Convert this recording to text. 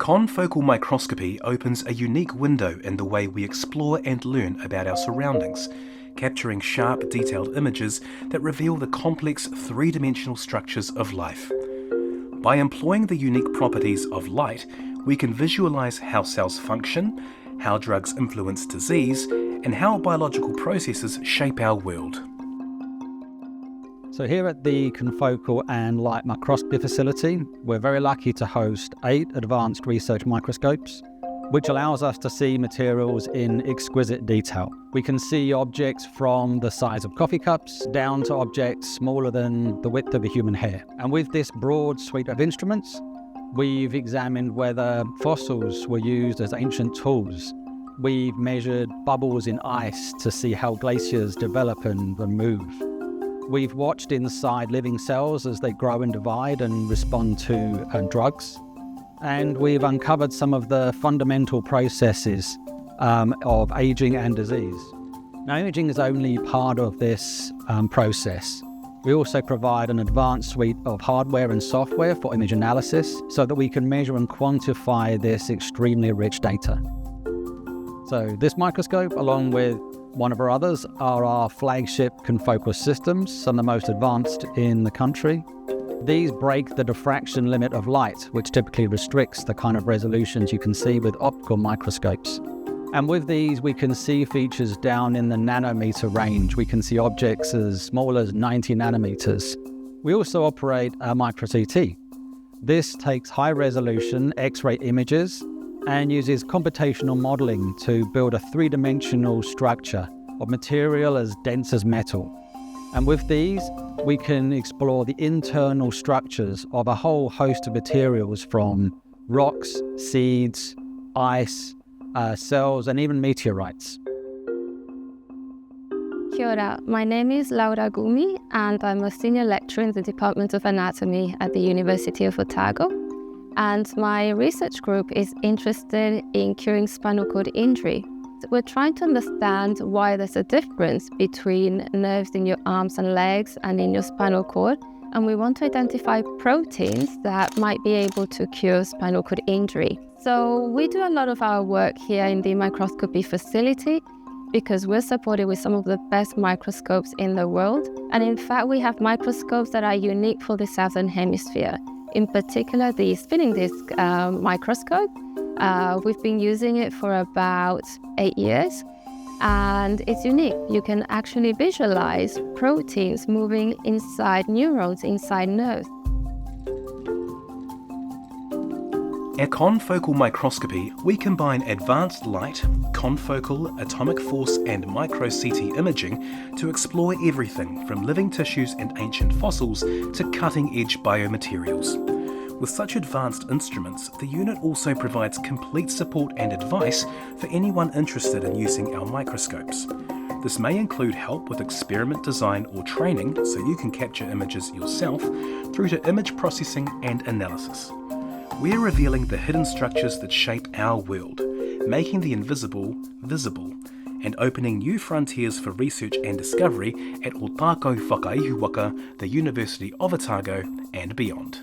Confocal microscopy opens a unique window in the way we explore and learn about our surroundings, capturing sharp, detailed images that reveal the complex three-dimensional structures of life. By employing the unique properties of light, we can visualize how cells function, how drugs influence disease, and how biological processes shape our world. So here at the Confocal and Light Microscopy facility, we're very lucky to host 8 advanced research microscopes, which allows us to see materials in exquisite detail. We can see objects from the size of coffee cups down to objects smaller than the width of a human hair. And with this broad suite of instruments, we've examined whether fossils were used as ancient tools. We've measured bubbles in ice to see how glaciers develop and move. We've watched inside living cells as they grow and divide and respond to drugs. And we've uncovered some of the fundamental processes of aging and disease. Now, imaging is only part of this process. We also provide an advanced suite of hardware and software for image analysis so that we can measure and quantify this extremely rich data. So this microscope, along with one of our others, are our flagship confocal systems, some of the most advanced in the country. These break the diffraction limit of light, which typically restricts the kind of resolutions you can see with optical microscopes. And with these, we can see features down in the nanometer range. We can see objects as small as 90 nanometers. We also operate a micro-CT. This takes high-resolution X-ray images and uses computational modeling to build a three-dimensional structure of material as dense as metal. And with these, we can explore the internal structures of a whole host of materials from rocks, seeds, ice, cells, and even meteorites. Kia ora. My name is Laura Gumi, and I'm a senior lecturer in the Department of Anatomy at the University of Otago. And my research group is interested in curing spinal cord injury. We're trying to understand why there's a difference between nerves in your arms and legs and in your spinal cord, and we want to identify proteins that might be able to cure spinal cord injury. So we do a lot of our work here in the microscopy facility because we're supported with some of the best microscopes in the world. And in fact, we have microscopes that are unique for the Southern Hemisphere. In particular, the spinning disc microscope. We've been using it for about 8 years, and it's unique. You can actually visualize proteins moving inside neurons, inside nerves. At Confocal Microscopy, we combine advanced light, confocal, atomic force and micro-CT imaging to explore everything from living tissues and ancient fossils to cutting-edge biomaterials. With such advanced instruments, the unit also provides complete support and advice for anyone interested in using our microscopes. This may include help with experiment design or training so you can capture images yourself, through to image processing and analysis. We're revealing the hidden structures that shape our world, making the invisible visible, and opening new frontiers for research and discovery at Otago Whakaihuwaka, the University of Otago, and beyond.